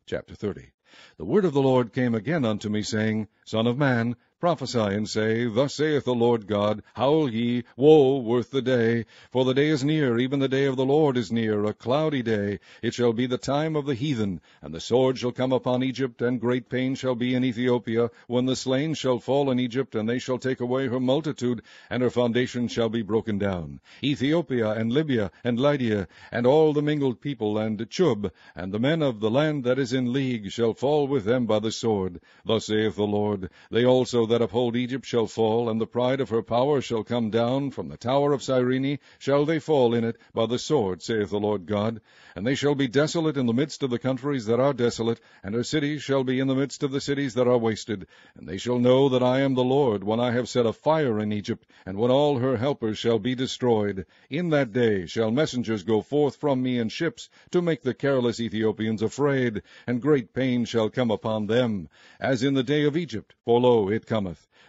Chapter 30. The word of the Lord came again unto me, saying, Son of man, prophesy, and say, Thus saith the Lord God, Howl ye, woe worth the day! For the day is near, even the day of the Lord is near, a cloudy day. It shall be the time of the heathen, and the sword shall come upon Egypt, and great pain shall be in Ethiopia, when the slain shall fall in Egypt, and they shall take away her multitude, and her foundation shall be broken down. Ethiopia, and Libya, and Lydia, and all the mingled people, and Chub, and the men of the land that is in league, shall fall with them by the sword. Thus saith the Lord, They also that uphold Egypt shall fall, and the pride of her power shall come down. From the tower of Cyrene shall they fall in it by the sword, saith the Lord God. And they shall be desolate in the midst of the countries that are desolate, and her cities shall be in the midst of the cities that are wasted. And they shall know that I am the Lord, when I have set a fire in Egypt, and when all her helpers shall be destroyed. In that day shall messengers go forth from me in ships, to make the careless Ethiopians afraid, and great pain shall come upon them, as in the day of Egypt, for lo, it cometh.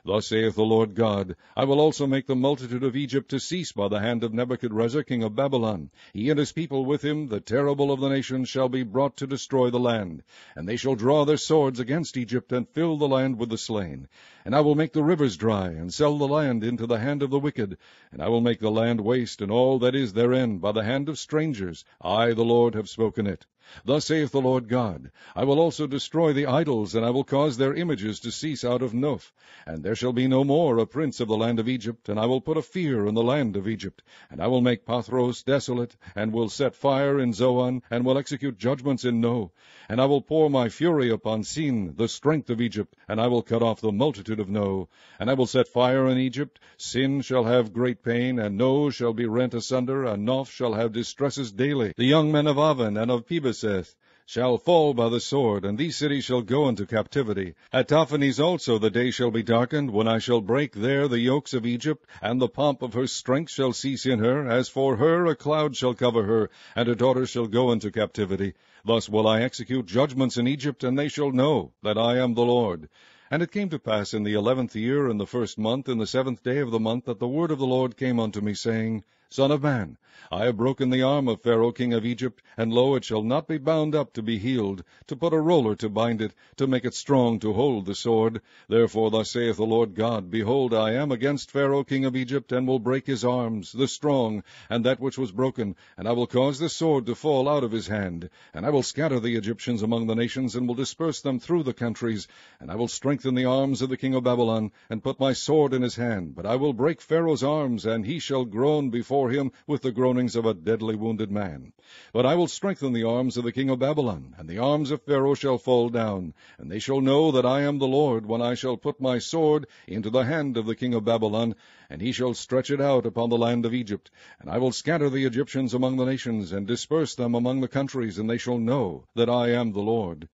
Thus saith the Lord God, I will also make the multitude of Egypt to cease by the hand of Nebuchadrezzar king of Babylon. He and his people with him, the terrible of the nations, shall be brought to destroy the land. And they shall draw their swords against Egypt, and fill the land with the slain. And I will make the rivers dry, and sell the land into the hand of the wicked. And I will make the land waste, and all that is therein, by the hand of strangers. I, the Lord, have spoken it. Thus saith the Lord God, I will also destroy the idols, and I will cause their images to cease out of Noph. And there shall be no more a prince of the land of Egypt, and I will put a fear in the land of Egypt. And I will make Pathros desolate, and will set fire in Zoan, and will execute judgments in No. And I will pour my fury upon Sin, the strength of Egypt, and I will cut off the multitude of No. And I will set fire in Egypt. Sin shall have great pain, and No shall be rent asunder, and Noph shall have distresses daily. The young men of Aven and of Pibeseth shall fall by the sword, and these cities shall go into captivity. At Taphanes also the day shall be darkened, when I shall break there the yokes of Egypt, and the pomp of her strength shall cease in her. As for her, a cloud shall cover her, and her daughters shall go into captivity. Thus will I execute judgments in Egypt, and they shall know that I am the Lord. And it came to pass in the 11th year, in the 1st month, in the 7th day of the month, that the word of the Lord came unto me, saying, Son of man, I have broken the arm of Pharaoh king of Egypt, and lo, it shall not be bound up to be healed, to put a roller to bind it, to make it strong to hold the sword. Therefore thus saith the Lord God, Behold, I am against Pharaoh king of Egypt, and will break his arms, the strong, and that which was broken, and I will cause the sword to fall out of his hand. And I will scatter the Egyptians among the nations, and will disperse them through the countries. And I will strengthen the arms of the king of Babylon, and put my sword in his hand. But I will break Pharaoh's arms, and he shall groan before him with the groanings of a deadly wounded man. But I will strengthen the arms of the king of Babylon, and the arms of Pharaoh shall fall down. And they shall know that I am the Lord, when I shall put my sword into the hand of the king of Babylon, and he shall stretch it out upon the land of Egypt. And I will scatter the Egyptians among the nations, and disperse them among the countries, and they shall know that I am the Lord.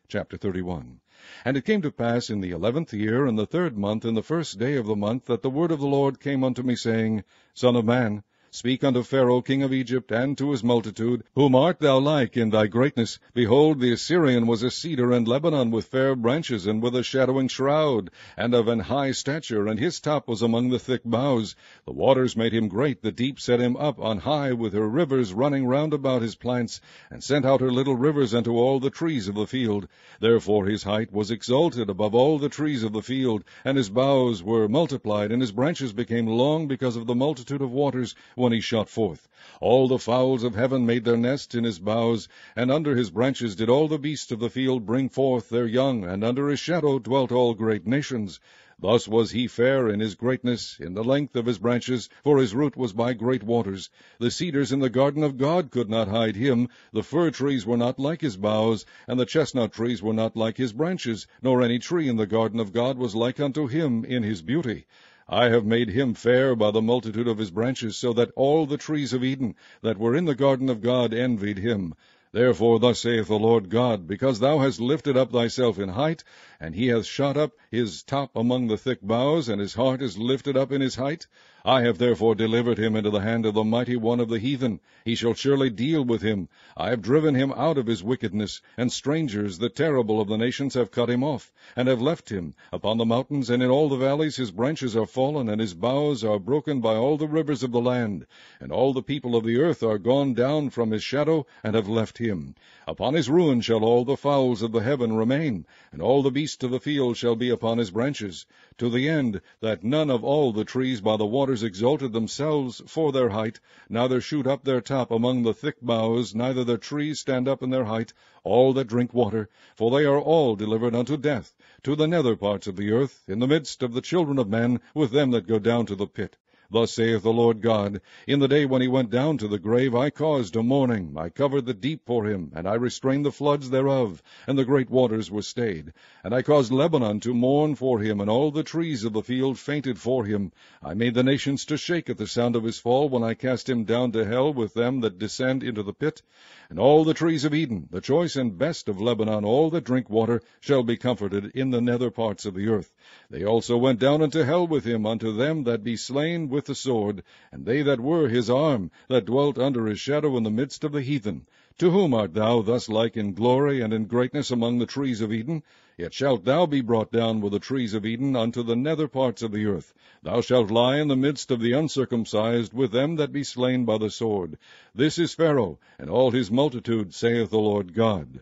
Chapter 31. And it came to pass in the 11th year, in the 3rd month, in the 1st day of the month, that the word of the Lord came unto me, saying, Son of man, speak unto Pharaoh king of Egypt, and to his multitude, Whom art thou like in thy greatness? Behold, the Assyrian was a cedar in Lebanon, with fair branches, and with a shadowing shroud, and of an high stature, and his top was among the thick boughs. The waters made him great, the deep set him up on high, with her rivers running round about his plants, and sent out her little rivers unto all the trees of the field. Therefore his height was exalted above all the trees of the field, and his boughs were multiplied, and his branches became long because of the multitude of waters, when he shot forth. All the fowls of heaven made their nests in his boughs, and under his branches did all the beasts of the field bring forth their young, and under his shadow dwelt all great nations. Thus was he fair in his greatness, in the length of his branches, for his root was by great waters. The cedars in the garden of God could not hide him. The fir trees were not like his boughs, and the chestnut trees were not like his branches, nor any tree in the garden of God was like unto him in his beauty. I have made him fair by the multitude of his branches, so that all the trees of Eden that were in the garden of God envied him. Therefore thus saith the Lord God, Because thou hast lifted up thyself in height, and he hath shot up his top among the thick boughs, and his heart is lifted up in his height, I have therefore delivered him into the hand of the mighty one of the heathen. He shall surely deal with him. I have driven him out of his wickedness, and strangers, the terrible of the nations, have cut him off, and have left him. Upon the mountains and in all the valleys his branches are fallen, and his boughs are broken by all the rivers of the land. And all the people of the earth are gone down from his shadow, and have left him. Upon his ruin shall all the fowls of the heaven remain, and all the beasts of the field shall be upon his branches, to the end that none of all the trees by the waters exalted themselves for their height, neither shoot up their top among the thick boughs, neither their trees stand up in their height, all that drink water, for they are all delivered unto death, to the nether parts of the earth, in the midst of the children of men, with them that go down to the pit. Thus saith the Lord God, In the day when he went down to the grave I caused a mourning, I covered the deep for him, and I restrained the floods thereof, and the great waters were stayed. And I caused Lebanon to mourn for him, and all the trees of the field fainted for him. I made the nations to shake at the sound of his fall, when I cast him down to hell with them that descend into the pit. And all the trees of Eden, the choice and best of Lebanon, all that drink water, shall be comforted in the nether parts of the earth. They also went down into hell with him, unto them that be slain with the sword, and they that were his arm, that dwelt under his shadow in the midst of the heathen. To whom art thou thus like in glory and in greatness among the trees of Eden? Yet shalt thou be brought down with the trees of Eden unto the nether parts of the earth. Thou shalt lie in the midst of the uncircumcised, with them that be slain by the sword. This is Pharaoh, and all his multitude, saith the Lord God.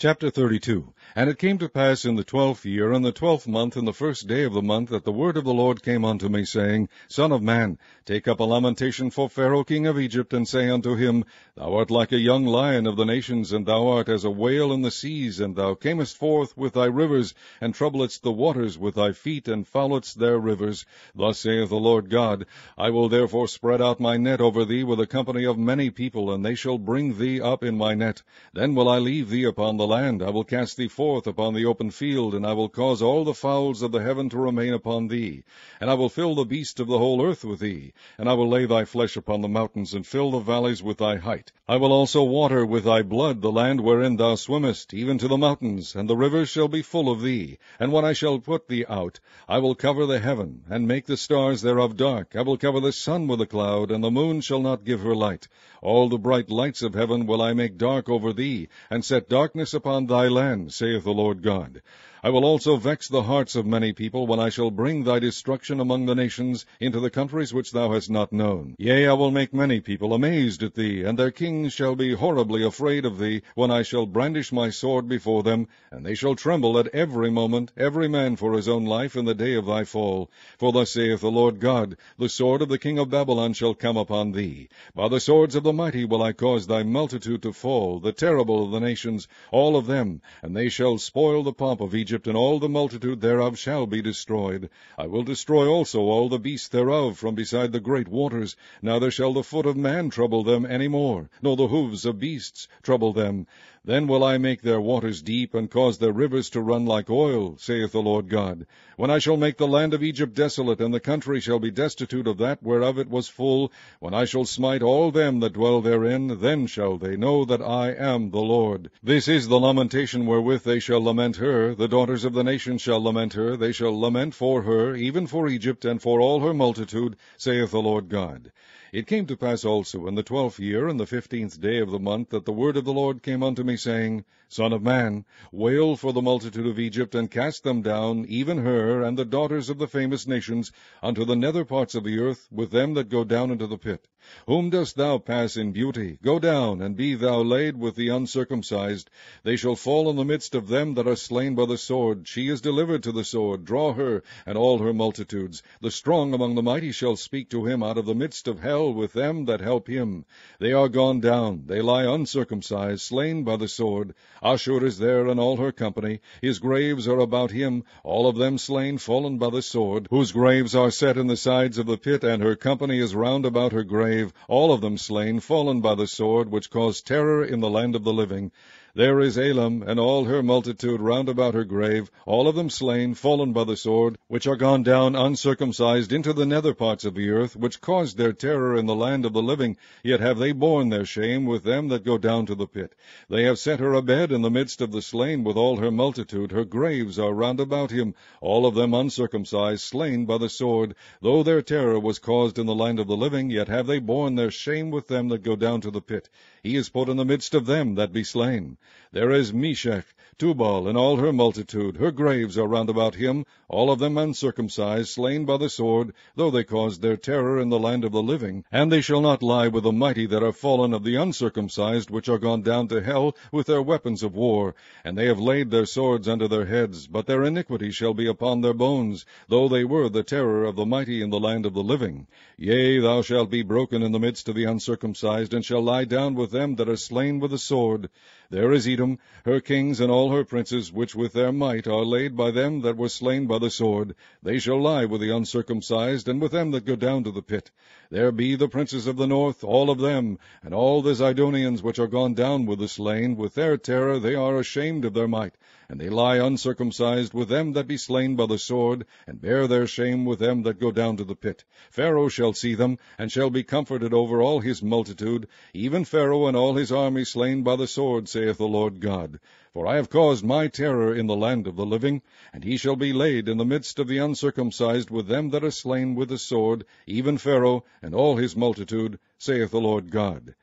Chapter 32. And it came to pass in the 12th year, in the 12th month, in the first day of the month, that the word of the Lord came unto me, saying, Son of man, take up a lamentation for Pharaoh king of Egypt, and say unto him, Thou art like a young lion of the nations, and thou art as a whale in the seas, and thou camest forth with thy rivers, and troubledst the waters with thy feet, and fouledst their rivers. Thus saith the Lord God, I will therefore spread out my net over thee with a company of many people, and they shall bring thee up in my net. Then will I leave thee upon the land. I will cast thee forth upon the open field, and I will cause all the fowls of the heaven to remain upon thee. And I will fill the beasts of the whole earth with thee. And I will lay thy flesh upon the mountains, and fill the valleys with thy height. I will also water with thy blood the land wherein thou swimmest, even to the mountains, and the rivers shall be full of thee. And when I shall put thee out, I will cover the heaven, and make the stars thereof dark. I will cover the sun with a cloud, and the moon shall not give her light. All the bright lights of heaven will I make dark over thee, and set darkness upon thy land, saith the Lord God. I will also vex the hearts of many people, when I shall bring thy destruction among the nations, into the countries which thou hast not known. Yea, I will make many people amazed at thee, and their kings shall be horribly afraid of thee, when I shall brandish my sword before them, and they shall tremble at every moment, every man for his own life, in the day of thy fall. For thus saith the Lord God, The sword of the king of Babylon shall come upon thee. By the swords of the mighty will I cause thy multitude to fall, the terrible of the nations, all of them, and they shall spoil the pomp of Egypt, and all the multitude thereof shall be destroyed. I will destroy also all the beasts thereof from beside the great waters, neither shall the foot of man trouble them any more, nor the hoofs of beasts trouble them. Then will I make their waters deep, and cause their rivers to run like oil, saith the Lord God. When I shall make the land of Egypt desolate, and the country shall be destitute of that whereof it was full, when I shall smite all them that dwell therein, then shall they know that I am the Lord. This is the lamentation wherewith they shall lament her. The daughters of the nations shall lament her. They shall lament for her, even for Egypt, and for all her multitude, saith the Lord God. It came to pass also in the 12th year, in the 15th day of the month, that the word of the Lord came unto me, saying, Son of man, wail for the multitude of Egypt, and cast them down, even her, and the daughters of the famous nations, unto the nether parts of the earth, with them that go down into the pit. Whom dost thou pass in beauty? Go down, and be thou laid with the uncircumcised. They shall fall in the midst of them that are slain by the sword. She is delivered to the sword. Draw her, and all her multitudes. The strong among the mighty shall speak to him out of the midst of hell, with them that help him. They are gone down. They lie uncircumcised, slain by the sword. Ashur is there, and all her company. His graves are about him, all of them slain, fallen by the sword, whose graves are set in the sides of the pit, and her company is round about her grave, all of them slain, fallen by the sword, which caused terror in the land of the living. There is Elam, and all her multitude round about her grave, all of them slain, fallen by the sword, which are gone down uncircumcised into the nether parts of the earth, which caused their terror in the land of the living, yet have they borne their shame with them that go down to the pit. They have set her a bed in the midst of the slain with all her multitude. Her graves are round about him, all of them uncircumcised, slain by the sword. Though their terror was caused in the land of the living, yet have they borne their shame with them that go down to the pit. he is put in the midst of them that be slain. There is Meshech, Tubal, and all her multitude, her graves are round about him, all of them uncircumcised, slain by the sword, though they caused their terror in the land of the living. And they shall not lie with the mighty that are fallen of the uncircumcised, which are gone down to hell with their weapons of war. And they have laid their swords under their heads, but their iniquity shall be upon their bones, though they were the terror of the mighty in the land of the living. Yea, thou shalt be broken in the midst of the uncircumcised, and shall lie down with them that are slain with the sword. There is Edom, her kings and all her princes, which with their might are laid by them that were slain by the sword. They shall lie with the uncircumcised, and with them that go down to the pit. There be the princes of the north, all of them, and all the Zidonians which are gone down with the slain. With their terror they are ashamed of their might, and they lie uncircumcised with them that be slain by the sword, and bear their shame with them that go down to the pit. Pharaoh shall see them, and shall be comforted over all his multitude, even Pharaoh and all his army slain by the sword, saith the Lord God. For I have caused my terror in the land of the living, and he shall be laid in the midst of the uncircumcised with them that are slain with the sword, even Pharaoh and all his multitude, saith the Lord God.